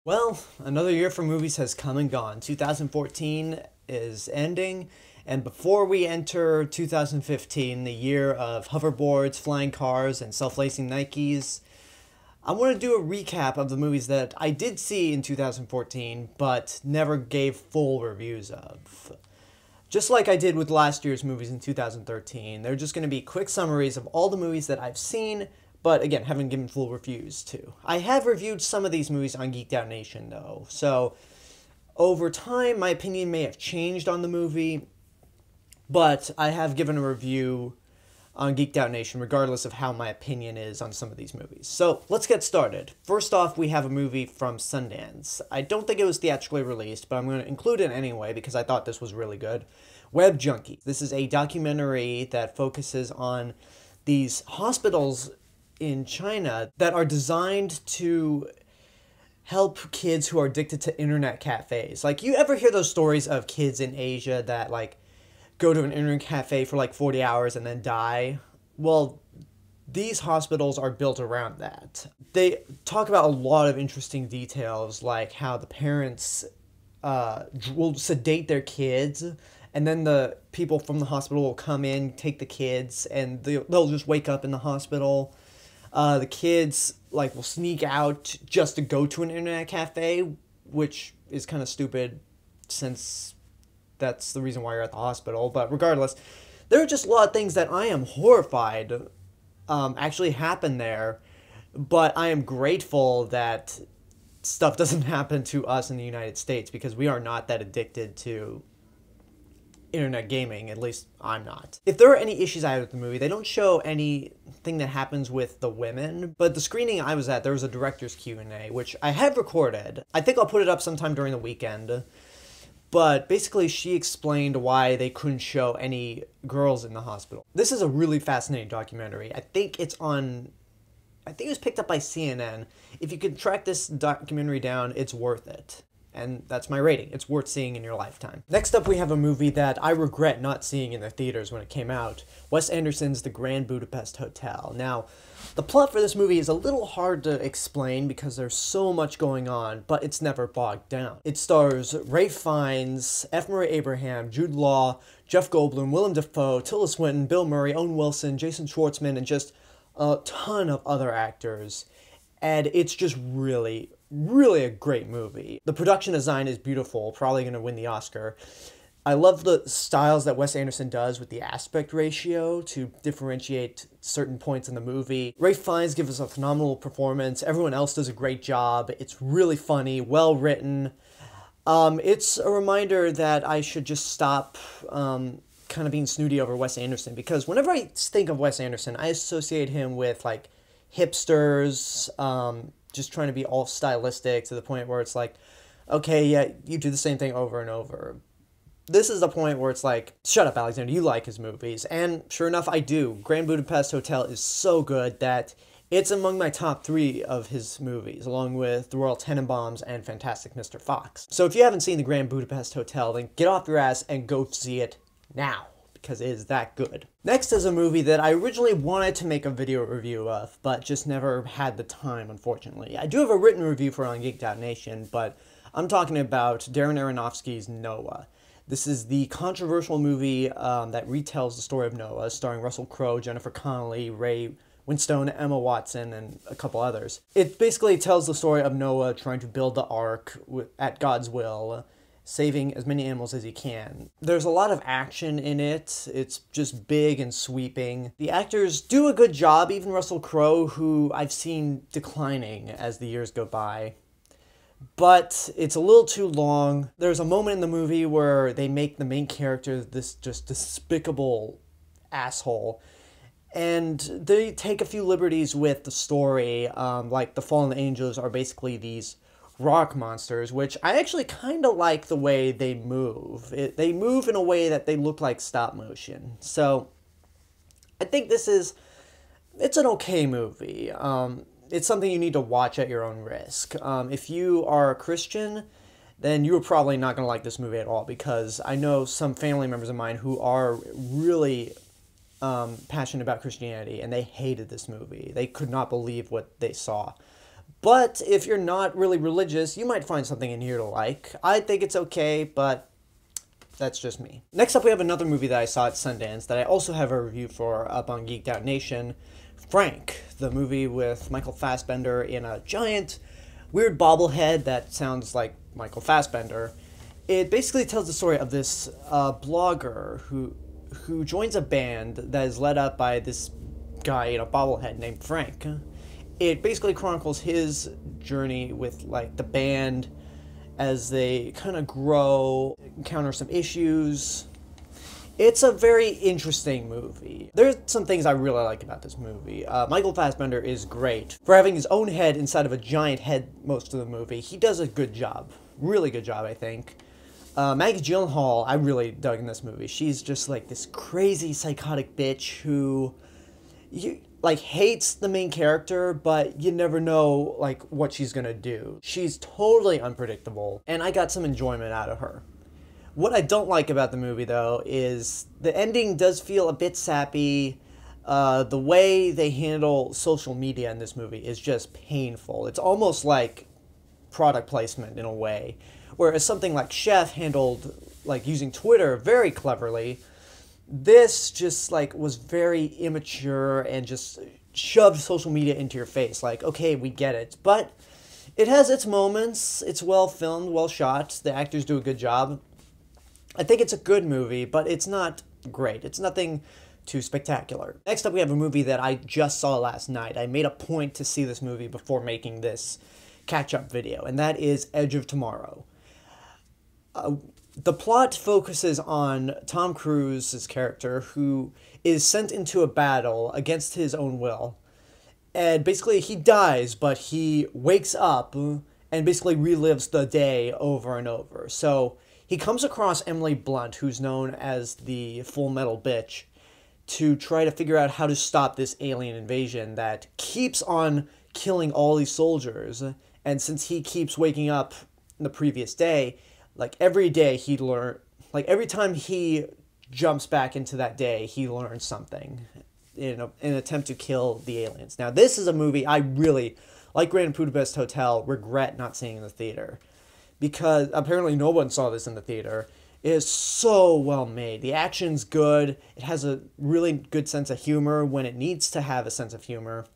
Well, another year for movies has come and gone. 2014 is ending, and before we enter 2015, the year of hoverboards, flying cars, and self-lacing Nikes, I want to do a recap of the movies that I did see in 2014, but never gave full reviews of. Just like I did with last year's movies in 2013, they're just going to be quick summaries of all the movies that I've seen, but again, haven't given full reviews to. I have reviewed some of these movies on Geeked Out Nation, though, so over time, my opinion may have changed on the movie, but I have given a review on Geeked Out Nation, regardless of how my opinion is on some of these movies. So, let's get started. First off, we have a movie from Sundance. I don't think it was theatrically released, but I'm going to include it anyway because I thought this was really good. Web Junkie. This is a documentary that focuses on these hospitals in China that are designed to help kids who are addicted to internet cafes. Like, you ever hear those stories of kids in Asia that, like, go to an internet cafe for like 40 hours and then die? Well, these hospitals are built around that. They talk about a lot of interesting details, like how the parents will sedate their kids, and then the people from the hospital will come in, take the kids, and they'll just wake up in the hospital. The kids like will sneak out just to go to an internet cafe, which is kind of stupid since that's the reason why you're at the hospital. But regardless, there are just a lot of things that I am horrified actually happen there. But I am grateful that stuff doesn't happen to us in the United States because we are not that addicted to internet gaming. At least I'm not. If there are any issues I have with the movie, they don't show anything that happens with the women. But the screening I was at, there was a director's Q&A, which I have recorded. I think I'll put it up sometime during the weekend. But basically, she explained why they couldn't show any girls in the hospital. This is a really fascinating documentary. I think it was picked up by CNN. If you could track this documentary down, it's worth it. And that's my rating. It's worth seeing in your lifetime. Next up, we have a movie that I regret not seeing in the theaters when it came out. Wes Anderson's The Grand Budapest Hotel. Now, the plot for this movie is a little hard to explain because there's so much going on, but it's never bogged down. It stars Ralph Fiennes, F. Murray Abraham, Jude Law, Jeff Goldblum, Willem Dafoe, Tilda Swinton, Bill Murray, Owen Wilson, Jason Schwartzman, and just a ton of other actors. And it's just really a great movie. The production design is beautiful, probably going to win the Oscar. I love the styles that Wes Anderson does with the aspect ratio to differentiate certain points in the movie. Ralph Fiennes gives us a phenomenal performance. Everyone else does a great job. It's really funny, well written. It's a reminder that I should just stop kind of being snooty over Wes Anderson, because whenever I think of Wes Anderson, I associate him with like hipsters, just trying to be all stylistic to the point where it's like, okay, yeah, you do the same thing over and over. This is the point where it's like, shut up, Alexander, you like his movies. And sure enough, I do. Grand Budapest Hotel is so good that it's among my top 3 of his movies, along with The Royal Tenenbaums and Fantastic Mr. Fox. So if you haven't seen the Grand Budapest Hotel, then get off your ass and go see it now, because it is that good. Next is a movie that I originally wanted to make a video review of, but just never had the time, unfortunately. I do have a written review for it on Geeked Out Nation, but I'm talking about Darren Aronofsky's Noah. This is the controversial movie that retells the story of Noah, starring Russell Crowe, Jennifer Connelly, Ray Winstone, Emma Watson, and a couple others. It basically tells the story of Noah trying to build the ark at God's will, saving as many animals as he can. There's a lot of action in it. It's just big and sweeping. The actors do a good job, even Russell Crowe, who I've seen declining as the years go by. But it's a little too long. There's a moment in the movie where they make the main character this just despicable asshole, and they take a few liberties with the story, like the fallen angels are basically these rock monsters, which I actually kind of like the way they move. They move in a way that they look like stop motion. So I think it's an okay movie. It's something you need to watch at your own risk. If you are a Christian, then you're probably not going to like this movie at all, because I know some family members of mine who are really passionate about Christianity, and they hated this movie. They could not believe what they saw. But if you're not really religious, you might find something in here to like. I think it's okay, but that's just me. Next up, we have another movie that I saw at Sundance that I also have a review for up on Geeked Out Nation. Frank, the movie with Michael Fassbender in a giant, weird bobblehead that sounds like Michael Fassbender. It basically tells the story of this blogger who joins a band that is led up by this guy in a bobblehead named Frank. It basically chronicles his journey with like the band as they kind of grow, encounter some issues. It's a very interesting movie. There's some things I really like about this movie. Michael Fassbender is great. For having his own head inside of a giant head most of the movie, he does a good job. Really good job, I think. Maggie Gyllenhaal, I really dug in this movie. She's just like this crazy psychotic bitch who like hates the main character, but you never know like what she's gonna do. She's totally unpredictable, and I got some enjoyment out of her. What I don't like about the movie, though, is the ending does feel a bit sappy. The way they handle social media in this movie is just painful. It's almost like product placement in a way. Whereas something like Chef handled like using Twitter very cleverly, this just like was very immature and just shoved social media into your face. Like, okay, we get it. But it has its moments. It's well filmed, well shot. The actors do a good job. I think it's a good movie, but it's not great. It's nothing too spectacular. Next up, we have a movie that I just saw last night. I made a point to see this movie before making this catch-up video, and that is Edge of Tomorrow. The plot focuses on Tom Cruise's character, who is sent into a battle against his own will. And basically, he dies, but he wakes up and basically relives the day over and over. So he comes across Emily Blunt, who's known as the Full Metal Bitch, to try to figure out how to stop this alien invasion that keeps on killing all these soldiers. And since he keeps waking up the previous day, like every day every time he jumps back into that day, he learns something in an attempt to kill the aliens. Now, this is a movie I really, like Grand Budapest Hotel, regret not seeing in the theater, because apparently no one saw this in the theater. It is so well made. The action's good. It has a really good sense of humor when it needs to have a sense of humor.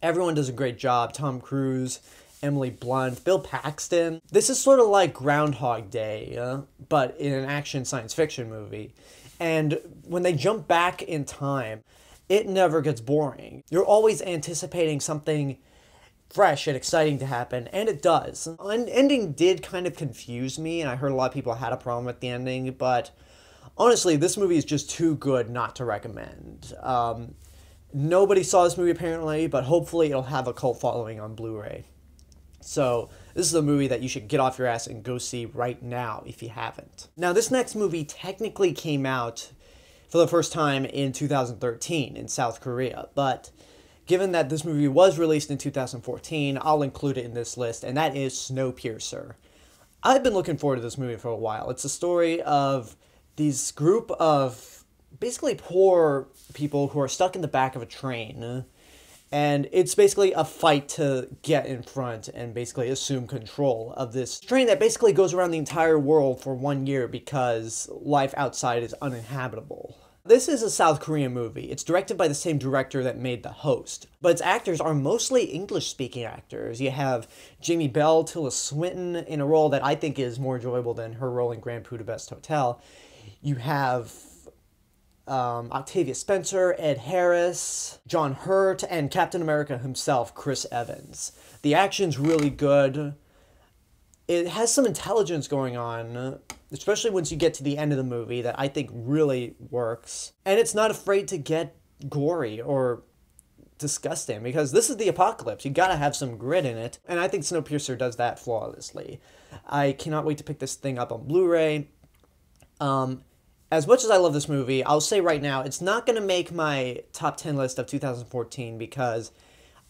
Everyone does a great job. Tom Cruise, Emily Blunt, Bill Paxton. This is sort of like Groundhog Day, but in an action science fiction movie. And when they jump back in time, it never gets boring. You're always anticipating something fresh and exciting to happen, and it does. An ending did kind of confuse me, and I heard a lot of people had a problem with the ending, but honestly, this movie is just too good not to recommend. Nobody saw this movie apparently, but hopefully it'll have a cult following on Blu-ray. So this is a movie that you should get off your ass and go see right now if you haven't. Now, this next movie technically came out for the first time in 2013 in South Korea, but given that this movie was released in 2014, I'll include it in this list, and that is Snowpiercer. I've been looking forward to this movie for a while. It's a story of these group of basically poor people who are stuck in the back of a train, and it's basically a fight to get in front and basically assume control of this train that basically goes around the entire world for 1 year because life outside is uninhabitable. This is a South Korean movie. It's directed by the same director that made The Host, but its actors are mostly English-speaking actors. You have Jamie Bell, Tilda Swinton in a role that I think is more enjoyable than her role in Grand Budapest Hotel. You have Octavia Spencer, Ed Harris, John Hurt, and Captain America himself, Chris Evans. The action's really good. It has some intelligence going on, especially once you get to the end of the movie, that I think really works. And it's not afraid to get gory or disgusting, because this is the apocalypse. You gotta have some grit in it, and I think Snowpiercer does that flawlessly. I cannot wait to pick this thing up on Blu-ray. As much as I love this movie, I'll say right now, it's not gonna make my top 10 list of 2014 because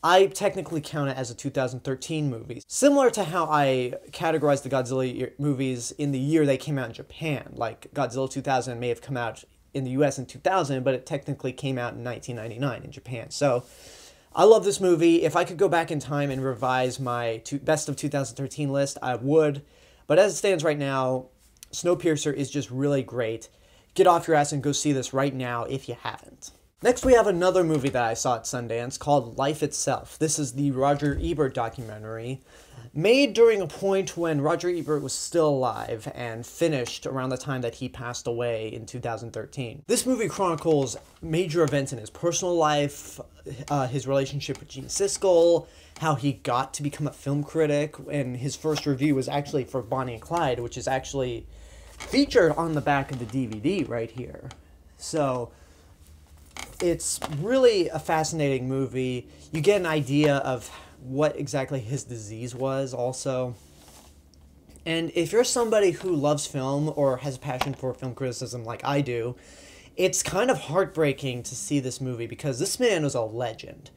I technically count it as a 2013 movie. Similar to how I categorize the Godzilla movies in the year they came out in Japan. Like, Godzilla 2000 may have come out in the US in 2000, but it technically came out in 1999 in Japan. So, I love this movie. If I could go back in time and revise my best of 2013 list, I would. But as it stands right now, Snowpiercer is just really great. Get off your ass and go see this right now if you haven't. Next, we have another movie that I saw at Sundance called Life Itself. This is the Roger Ebert documentary, made during a point when Roger Ebert was still alive and finished around the time that he passed away in 2013. This movie chronicles major events in his personal life, his relationship with Gene Siskel, how he got to become a film critic, and his first review was actually for Bonnie and Clyde, which is actually featured on the back of the DVD right here. So it's really a fascinating movie. You get an idea of what exactly his disease was also. And if you're somebody who loves film or has a passion for film criticism like I do, it's kind of heartbreaking to see this movie because this man was a legend.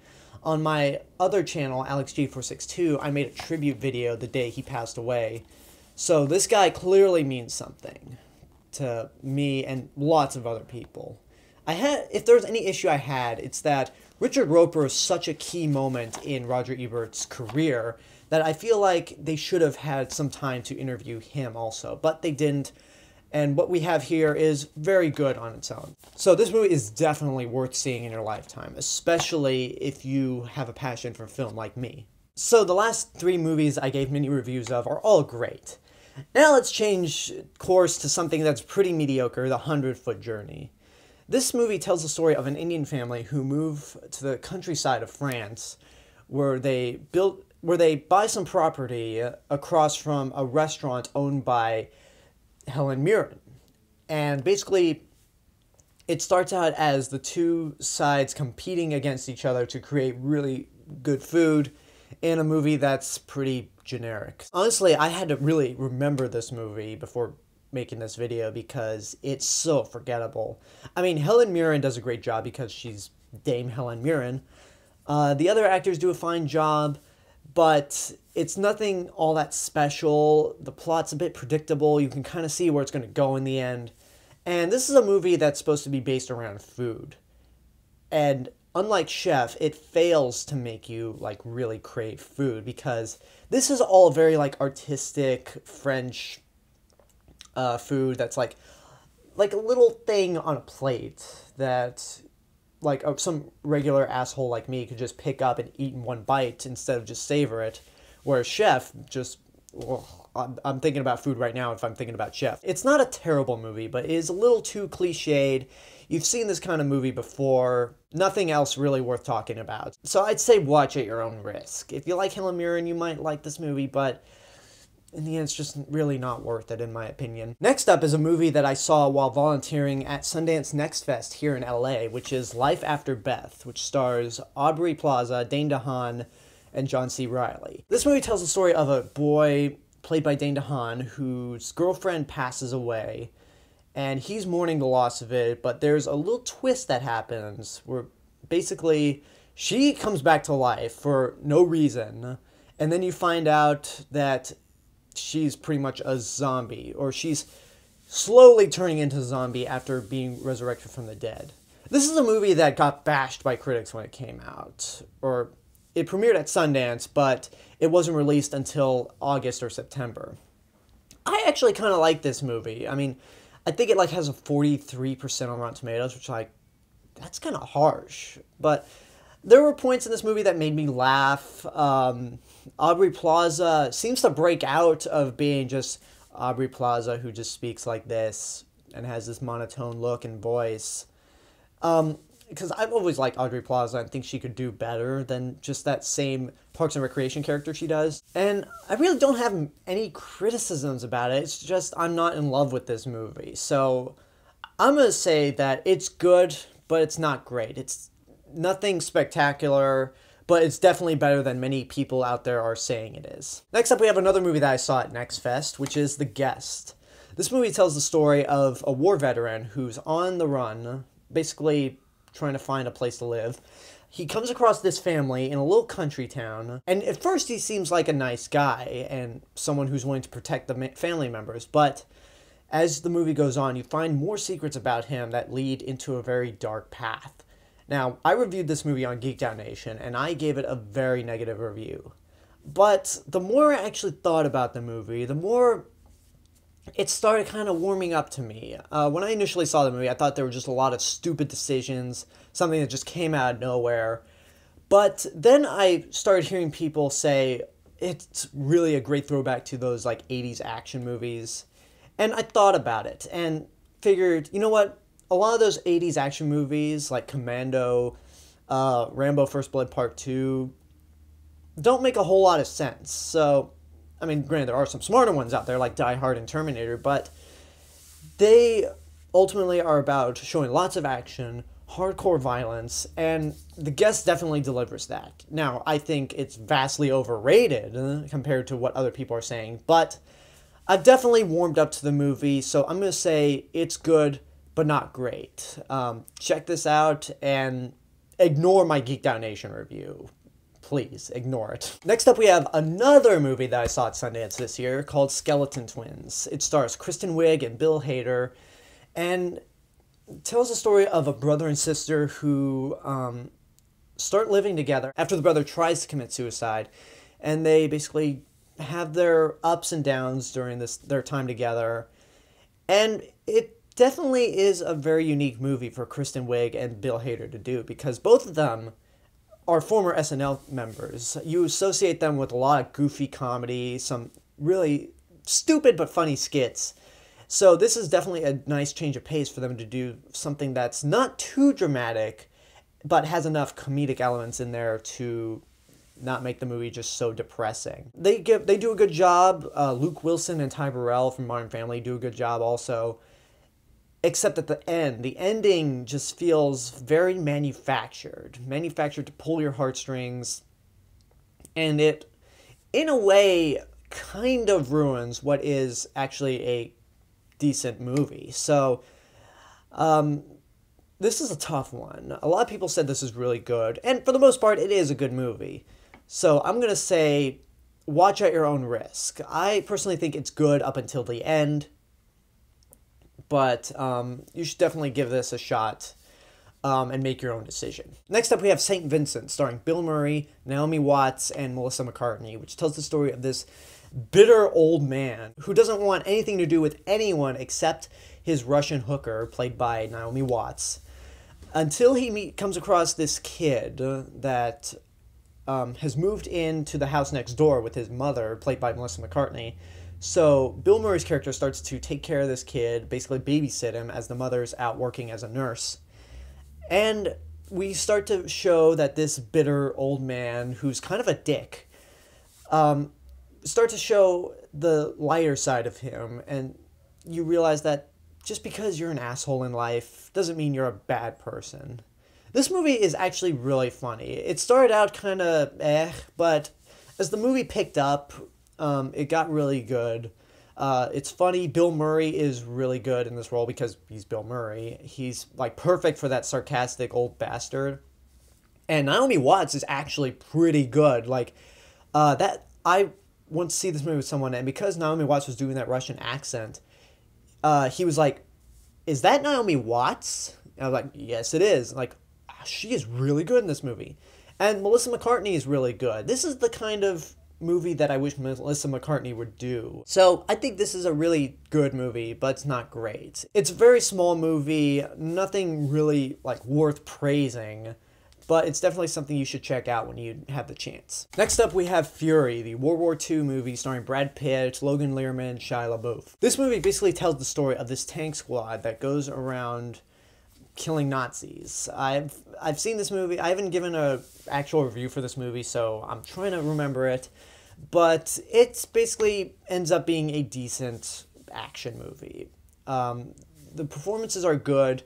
On my other channel, AlexG462, I made a tribute video the day he passed away. So this guy clearly means something to me and lots of other people. If there's any issue I had, it's that Richard Roeper is such a key moment in Roger Ebert's career that I feel like they should have had some time to interview him also, but they didn't, and what we have here is very good on its own. So this movie is definitely worth seeing in your lifetime, especially if you have a passion for film like me. So the last 3 movies I gave mini reviews of are all great. Now let's change course to something that's pretty mediocre, The Hundered-Foot Journey. This movie tells the story of an Indian family who move to the countryside of France, where they buy some property across from a restaurant owned by Helen Mirren. And basically, it starts out as the two sides competing against each other to create really good food in a movie that's pretty generic. Honestly, I had to really remember this movie before making this video because it's so forgettable. I mean, Helen Mirren does a great job because she's Dame Helen Mirren. The other actors do a fine job, but it's nothing all that special. The plot's a bit predictable. You can kind of see where it's going to go in the end. And this is a movie that's supposed to be based around food. And unlike Chef, it fails to make you, like, really crave food because this is all very, like, artistic French food that's like a little thing on a plate that, like, some regular asshole like me could just pick up and eat in one bite instead of just savor it. Whereas Chef, just, I'm thinking about food right now if I'm thinking about Chef. It's not a terrible movie, but it is a little too cliched. You've seen this kind of movie before. Nothing else really worth talking about. So I'd say watch at your own risk. If you like Helen Mirren, you might like this movie, but in the end, it's just really not worth it, in my opinion. Next up is a movie that I saw while volunteering at Sundance Next Fest here in LA, which is Life After Beth, which stars Aubrey Plaza, Dane DeHaan, and John C. Reilly. This movie tells the story of a boy played by Dane DeHaan whose girlfriend passes away, and he's mourning the loss of it, but there's a little twist that happens where basically she comes back to life for no reason, and then you find out that she's pretty much a zombie, or she's slowly turning into a zombie after being resurrected from the dead. This is a movie that got bashed by critics when it came out, or it premiered at Sundance, but it wasn't released until August or September. I actually kind of like this movie. I mean, I think it like has a 43% on Rotten Tomatoes, which like, that's kind of harsh, but there were points in this movie that made me laugh. Aubrey Plaza seems to break out of being just Aubrey Plaza who just speaks like this and has this monotone look and voice. Because I've always liked Aubrey Plaza and think she could do better than just that same Parks and Recreation character she does. And I really don't have any criticisms about it. It's just I'm not in love with this movie. So I'm going to say that it's good, but it's not great. It's nothing spectacular, but it's definitely better than many people out there are saying it is. Next up, we have another movie that I saw at Next Fest, which is The Guest. This movie tells the story of a war veteran who's on the run, basically trying to find a place to live. He comes across this family in a little country town, and at first he seems like a nice guy and someone who's willing to protect the family members, but as the movie goes on, you find more secrets about him that lead into a very dark path. Now, I reviewed this movie on Geeked Out Nation, and I gave it a very negative review. But the more I actually thought about the movie, the more it started kind of warming up to me. When I initially saw the movie, I thought there were just a lot of stupid decisions, something that just came out of nowhere. But then I started hearing people say it's really a great throwback to those like 80s action movies. And I thought about it and figured, you know what? A lot of those 80s action movies like Commando, Rambo First Blood Part 2, don't make a whole lot of sense. So, I mean, granted, there are some smarter ones out there like Die Hard and Terminator, but they ultimately are about showing lots of action, hardcore violence, and The Guest definitely delivers that. Now, I think it's vastly overrated compared to what other people are saying, but I've definitely warmed up to the movie, so I'm going to say it's good, but not great. Check this out and ignore my Geeked Out Nation review. Please, ignore it. Next up, we have another movie that I saw at Sundance this year called Skeleton Twins. It stars Kristen Wiig and Bill Hader, and tells the story of a brother and sister who start living together after the brother tries to commit suicide, and they basically have their ups and downs during their time together. And it definitely is a very unique movie for Kristen Wiig and Bill Hader to do, because both of them are former SNL members. You associate them with a lot of goofy comedy, some really stupid but funny skits. So this is definitely a nice change of pace for them to do something that's not too dramatic, but has enough comedic elements in there to not make the movie just so depressing. They do a good job. Luke Wilson and Ty Burrell from Modern Family do a good job also. Except at the end. The ending just feels very manufactured. Manufactured to pull your heartstrings. And it, in a way, kind of ruins what is actually a decent movie. So, this is a tough one. A lot of people said this is really good. And for the most part, it is a good movie. So I'm going to say, watch at your own risk. I personally think it's good up until the end. But you should definitely give this a shot and make your own decision. Next up, we have St. Vincent, starring Bill Murray, Naomi Watts, and Melissa McCartney, which tells the story of this bitter old man who doesn't want anything to do with anyone except his Russian hooker, played by Naomi Watts, until he comes across this kid that has moved into the house next door with his mother, played by Melissa McCartney. So Bill Murray's character starts to take care of this kid, basically babysit him as the mother's out working as a nurse. And we start to show that this bitter old man, who's kind of a dick, start to show the lighter side of him. And you realize that just because you're an asshole in life doesn't mean you're a bad person. This movie is actually really funny. It started out kind of but as the movie picked up, it got really good. It's funny. Bill Murray is really good in this role because he's Bill Murray. He's like perfect for that sarcastic old bastard. And Naomi Watts is actually pretty good. Like that, I went to see this movie with someone, and because Naomi Watts was doing that Russian accent, he was like, "Is that Naomi Watts?" And I was like, "Yes, it is." Like, she is really good in this movie. And Melissa McCartney is really good. This is the kind of movie that I wish Melissa McCartney would do. So I think this is a really good movie, but it's not great. It's a very small movie, nothing really like worth praising, but it's definitely something you should check out when you have the chance. Next up, we have Fury, the World War II movie starring Brad Pitt, Logan Lerman, and Shia LaBeouf. This movie basically tells the story of this tank squad that goes around killing Nazis. I've seen this movie. I haven't given an actual review for this movie, so I'm trying to remember it. But it basically ends up being a decent action movie. The performances are good.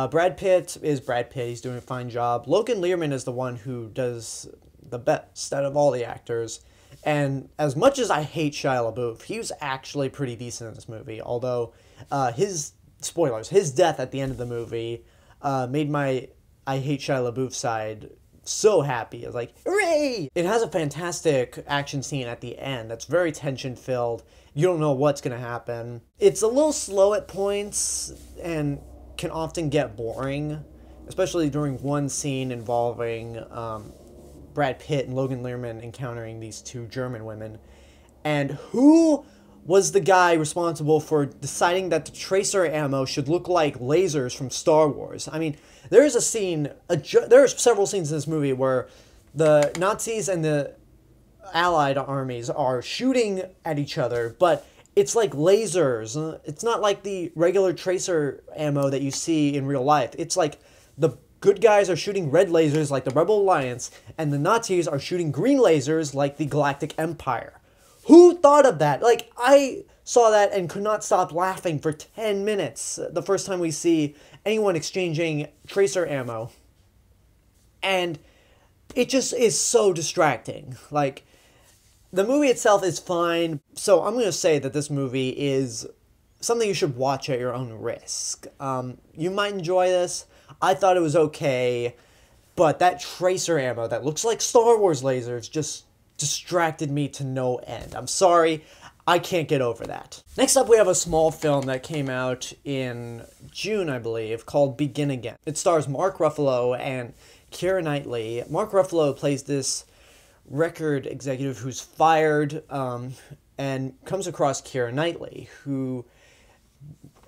Brad Pitt is Brad Pitt. He's doing a fine job. Logan Lerman is the one who does the best out of all the actors. And as much as I hate Shia LaBeouf, he was actually pretty decent in this movie. Although his death at the end of the movie made my I hate Shia LaBeouf side so happy. I was like, hooray! It has a fantastic action scene at the end that's very tension-filled. You don't know what's going to happen. It's a little slow at points and can often get boring, especially during one scene involving Brad Pitt and Logan Lerman encountering these two German women. And who was the guy responsible for deciding that the tracer ammo should look like lasers from Star Wars? I mean, there is a scene, there are several scenes in this movie where the Nazis and the Allied armies are shooting at each other, but it's like lasers. It's not like the regular tracer ammo that you see in real life. It's like the good guys are shooting red lasers like the Rebel Alliance, and the Nazis are shooting green lasers like the Galactic Empire. Who thought of that? Like, I saw that and could not stop laughing for 10 minutes the first time we see anyone exchanging tracer ammo. And it just is so distracting. Like, the movie itself is fine, so I'm going to say that this movie is something you should watch at your own risk. You might enjoy this. I thought it was okay, but that tracer ammo that looks like Star Wars lasers just distracted me to no end. I'm sorry, I can't get over that. Next up, we have a small film that came out in June, I believe, called Begin Again. It stars Mark Ruffalo and Keira Knightley. Mark Ruffalo plays this record executive who's fired and comes across Keira Knightley, who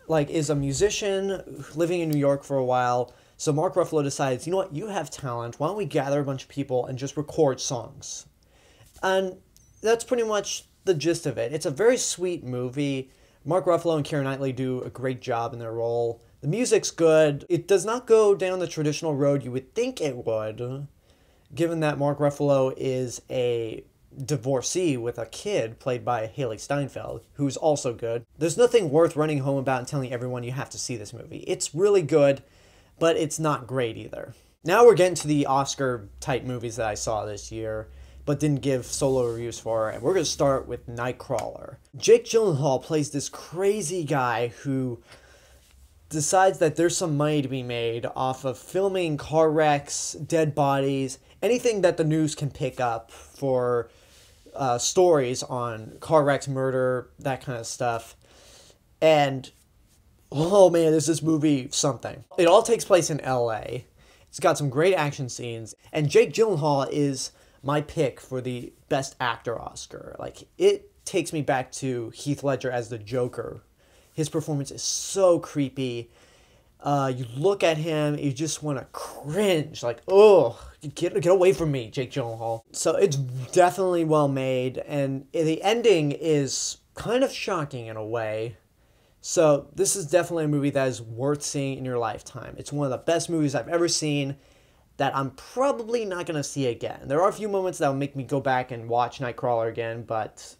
is a musician living in New York for a while. So Mark Ruffalo decides, you know what, you have talent, why don't we gather a bunch of people and just record songs? And that's pretty much the gist of it. It's a very sweet movie. Mark Ruffalo and Keira Knightley do a great job in their role. The music's good. It does not go down the traditional road you would think it would, given that Mark Ruffalo is a divorcee with a kid played by Haley Steinfeld, who's also good. There's nothing worth running home about and telling everyone you have to see this movie. It's really good, but it's not great either. Now we're getting to the Oscar-type movies that I saw this year, but didn't give solo reviews for, and we're going to start with Nightcrawler. Jake Gyllenhaal plays this crazy guy who decides that there's some money to be made off of filming car wrecks, dead bodies, anything that the news can pick up for stories on car wrecks, murder, that kind of stuff. And, oh man, is this movie something. It all takes place in LA. It's got some great action scenes, and Jake Gyllenhaal is my pick for the Best Actor Oscar. Like, it takes me back to Heath Ledger as the Joker. His performance is so creepy. You look at him, you just want to cringe. Like, oh, get away from me, Jake Gyllenhaal. So it's definitely well made, and the ending is kind of shocking in a way. So this is definitely a movie that is worth seeing in your lifetime. It's one of the best movies I've ever seen that I'm probably not going to see again. There are a few moments that will make me go back and watch Nightcrawler again, but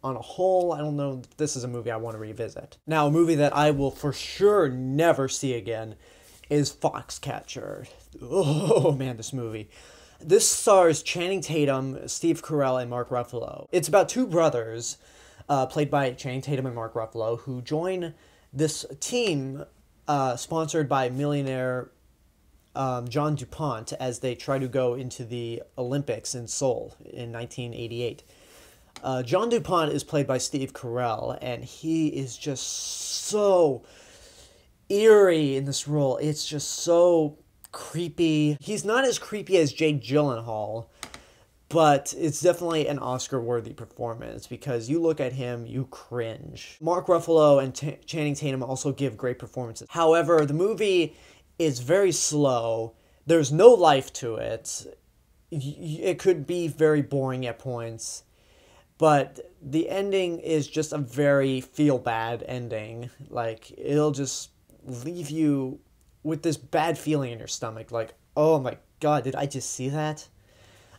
on a whole, I don't know if this is a movie I want to revisit. Now, a movie that I will for sure never see again is Foxcatcher. Oh man, this movie. This stars Channing Tatum, Steve Carell, and Mark Ruffalo. It's about two brothers, played by Channing Tatum and Mark Ruffalo, who join this team sponsored by millionaire John DuPont as they try to go into the Olympics in Seoul in 1988. John DuPont is played by Steve Carell, and he is just so eerie in this role. It's just so creepy. He's not as creepy as Jake Gyllenhaal, but it's definitely an Oscar-worthy performance because you look at him, you cringe. Mark Ruffalo and Channing Tatum also give great performances. However, the movie is very slow. There's no life to it. It could be very boring at points. But the ending is just a very feel-bad ending. Like, it'll just leave you with this bad feeling in your stomach. Like, oh my god, did I just see that?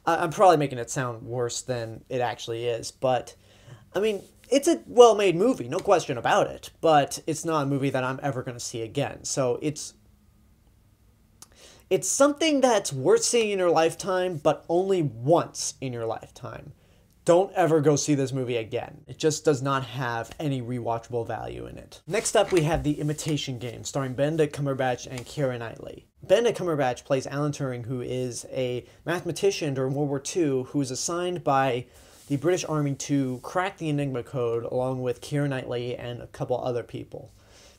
I'm probably making it sound worse than it actually is. But, I mean, it's a well-made movie, no question about it. But it's not a movie that I'm ever going to see again. So it's something that's worth seeing in your lifetime, but only once in your lifetime. Don't ever go see this movie again. It just does not have any rewatchable value in it. Next up, we have The Imitation Game, starring Benedict Cumberbatch and Keira Knightley. Benedict Cumberbatch plays Alan Turing, who is a mathematician during World War II who is assigned by the British Army to crack the Enigma code along with Keira Knightley and a couple other people.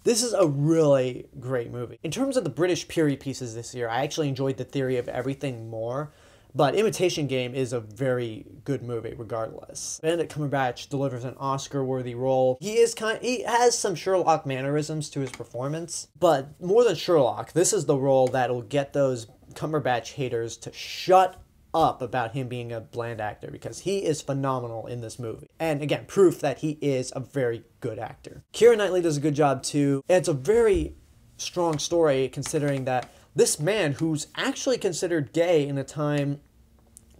This is a really great movie. In terms of the British period pieces this year, I actually enjoyed The Theory of Everything more, but Imitation Game is a very good movie regardless. Benedict Cumberbatch delivers an Oscar-worthy role. He has some Sherlock mannerisms to his performance, but more than Sherlock, this is the role that'll get those Cumberbatch haters to shut up about him being a bland actor, because he is phenomenal in this movie. And again, proof that he is a very good actor. Keira Knightley does a good job too. It's a very strong story considering that this man, who's actually considered gay in a time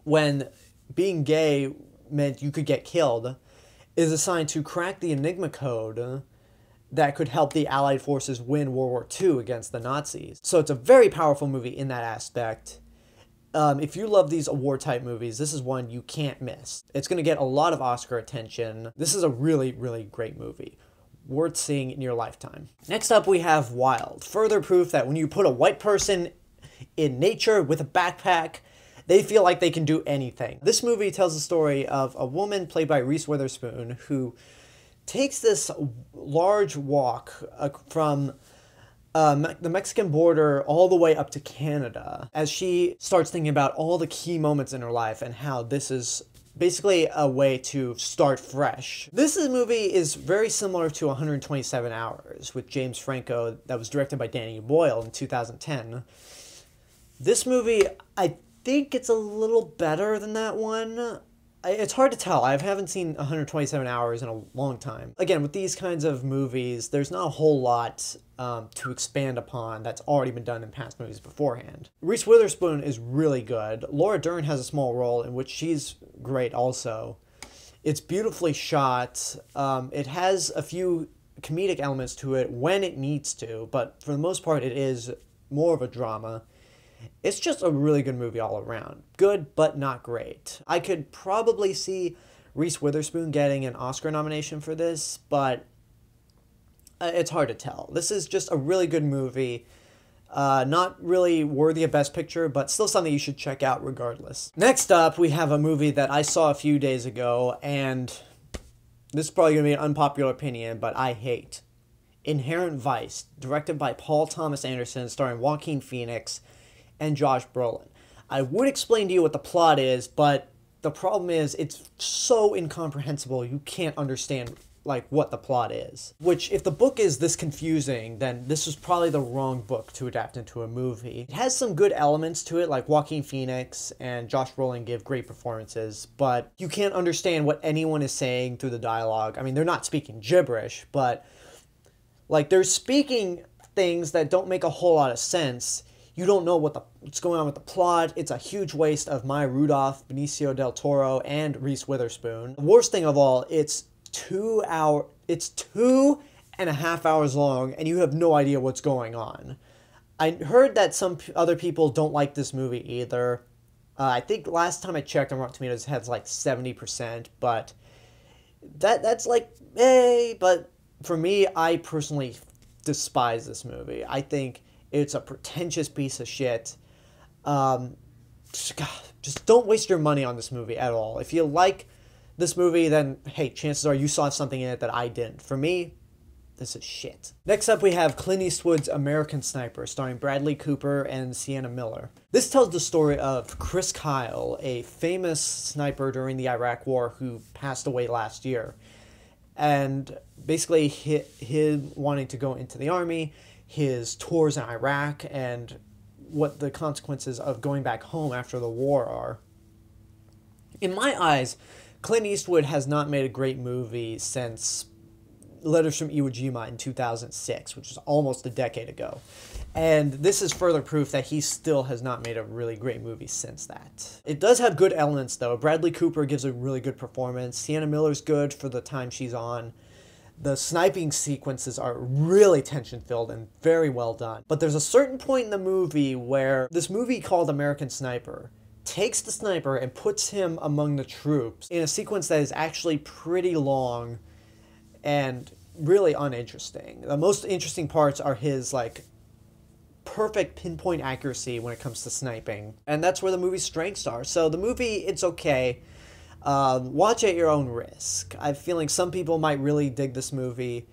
when being gay meant you could get killed, is assigned to crack the Enigma code that could help the Allied forces win World War II against the Nazis. So it's a very powerful movie in that aspect. If you love these award-type movies, this is one you can't miss. It's going to get a lot of Oscar attention. This is a really, really great movie. Worth seeing in your lifetime. Next up, we have Wild. Further proof that when you put a white person in nature with a backpack, they feel like they can do anything. This movie tells the story of a woman played by Reese Witherspoon who takes this large walk from the Mexican border all the way up to Canada as she starts thinking about all the key moments in her life and how this is basically a way to start fresh. This movie is very similar to 127 Hours with James Franco that was directed by Danny Boyle in 2010. This movie, I think it's a little better than that one. It's hard to tell. I haven't seen 127 Hours in a long time. Again, with these kinds of movies, there's not a whole lot to expand upon that's already been done in past movies beforehand. Reese Witherspoon is really good. Laura Dern has a small role in which she's great also. It's beautifully shot. It has a few comedic elements to it when it needs to, but for the most part it is more of a drama. It's just a really good movie all around. Good, but not great. I could probably see Reese Witherspoon getting an Oscar nomination for this, but it's hard to tell. This is just a really good movie. Not really worthy of Best Picture, but still something you should check out regardless. Next up, we have a movie that I saw a few days ago, and this is probably going to be an unpopular opinion, but I hate. Inherent Vice, directed by Paul Thomas Anderson, starring Joaquin Phoenix and Josh Brolin. I would explain to you what the plot is, but the problem is it's so incomprehensible you can't understand like what the plot is. Which, if the book is this confusing, then this was probably the wrong book to adapt into a movie. It has some good elements to it, like Joaquin Phoenix and Josh Brolin give great performances, but you can't understand what anyone is saying through the dialogue. I mean, they're not speaking gibberish, but like they're speaking things that don't make a whole lot of sense. You don't know what's going on with the plot. It's a huge waste of Maya Rudolph, Benicio del Toro, and Reese Witherspoon. The worst thing of all, it's 2.5 hours long, and you have no idea what's going on. I heard that some other people don't like this movie either. I think last time I checked on Rotten Tomatoes, it has like 70%, but that's like, but for me, I personally despise this movie. I think it's a pretentious piece of shit. Just don't waste your money on this movie at all. If you like this movie, then, hey, chances are you saw something in it that I didn't. For me, this is shit. Next up, we have Clint Eastwood's American Sniper, starring Bradley Cooper and Sienna Miller. This tells the story of Chris Kyle, a famous sniper during the Iraq War who passed away last year. And basically, him wanting to go into the army, his tours in Iraq, and what the consequences of going back home after the war are. In my eyes, Clint Eastwood has not made a great movie since Letters from Iwo Jima in 2006, which was almost a decade ago. And this is further proof that he still has not made a really great movie since that. It does have good elements, though. Bradley Cooper gives a really good performance. Sienna Miller's good for the time she's on. The sniping sequences are really tension-filled and very well done. But there's a certain point in the movie where this movie called American Sniper takes the sniper and puts him among the troops in a sequence that is actually pretty long and really uninteresting. The most interesting parts are his, like, perfect pinpoint accuracy when it comes to sniping. And that's where the movie's strengths are. So the movie, it's okay. Watch at your own risk. I have a feeling some people might really dig this movie,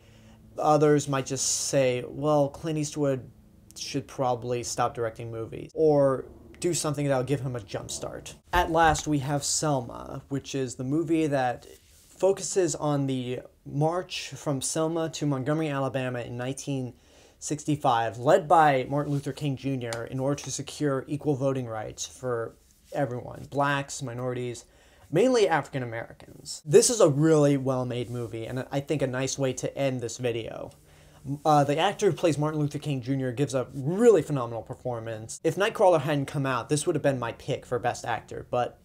Others might just say, well, Clint Eastwood should probably stop directing movies, or do something that'll give him a jump start. At last, we have Selma, which is the movie that focuses on the march from Selma to Montgomery, Alabama in 1965, led by Martin Luther King Jr. in order to secure equal voting rights for everyone, blacks, minorities, mainly African Americans. This is a really well-made movie, and I think a nice way to end this video. The actor who plays Martin Luther King Jr. gives a really phenomenal performance. If Nightcrawler hadn't come out, this would have been my pick for Best Actor, but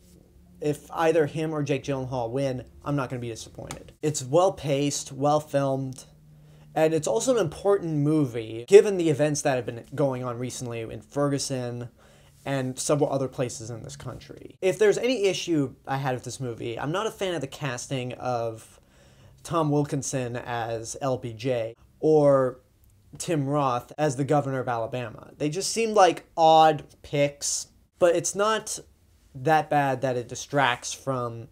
if either him or Jake Gyllenhaal win, I'm not going to be disappointed. It's well-paced, well-filmed, and it's also an important movie, given the events that have been going on recently in Ferguson and several other places in this country. If there's any issue I had with this movie, I'm not a fan of the casting of Tom Wilkinson as LBJ or Tim Roth as the governor of Alabama. They just seemed like odd picks, but it's not that bad that it distracts from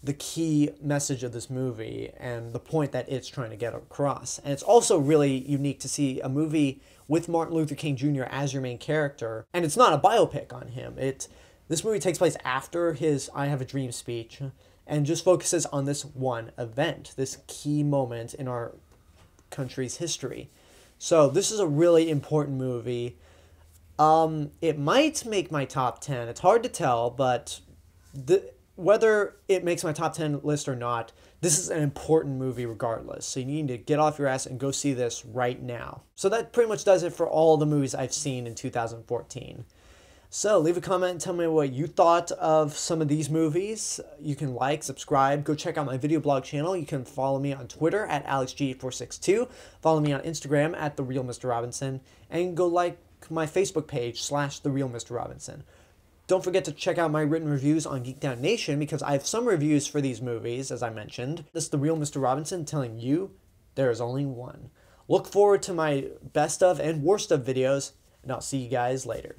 the key message of this movie and the point that it's trying to get across. And it's also really unique to see a movie with Martin Luther King Jr. as your main character, and it's not a biopic on him. This movie takes place after his I Have a Dream speech and just focuses on this one event, this key moment in our country's history. So this is a really important movie. It might make my top 10. It's hard to tell, but whether it makes my top 10 list or not, this is an important movie regardless. So you need to get off your ass and go see this right now. So that pretty much does it for all the movies I've seen in 2014. So leave a comment and tell me what you thought of some of these movies. You can like, subscribe, go check out my video blog channel. You can follow me on Twitter at AlexG462. Follow me on Instagram at TheRealMrRobinson. And go like my Facebook page /TheRealMrRobinson. Don't forget to check out my written reviews on Geek Down Nation because I have some reviews for these movies, as I mentioned. This is The Real Mr. Robinson telling you there is only one. Look forward to my best of and worst of videos, and I'll see you guys later.